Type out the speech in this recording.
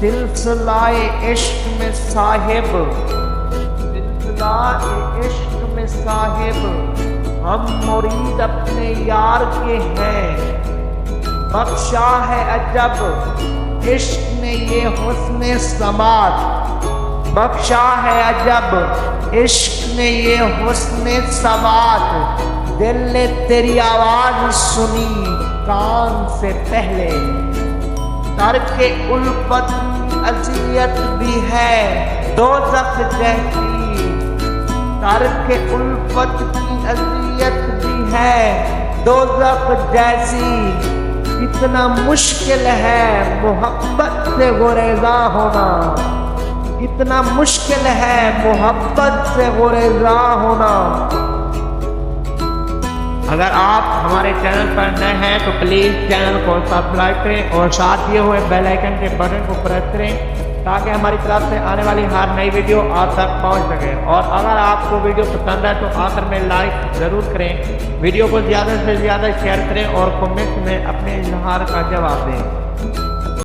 सिलसिलाए इश्क में साहिब, सिलसिलाए इश्क में साहिब, हम मुरीद अपने यार के हैं। बख्शा है अजब इश्क ने ये हुस्न समात, बख्शा है अजब इश्क ने ये हुस्न समात। दिल ने तेरी आवाज सुनी कान से पहले, तर्क उल्फत अज़ियत भी है दोज़ख जैसी, तर्क उल्फत की अज़ियत भी है दोज़ख जैसी। कितना मुश्किल है मोहब्बत से गुरेज़ा होना, कितना मुश्किल है मोहब्बत से गुरेज़ा होना। अगर आप हमारे चैनल पर नए हैं तो प्लीज़ चैनल को सब्सक्राइब करें और साथ दिए हुए बेल आइकन के बटन को प्रेस करें ताकि हमारी तरफ से आने वाली हर नई वीडियो आप तक पहुंच सके। और अगर आपको वीडियो पसंद है तो आखिर में लाइक ज़रूर करें, वीडियो को ज़्यादा से ज़्यादा शेयर करें और कमेंट में अपने इजहार का जवाब दें।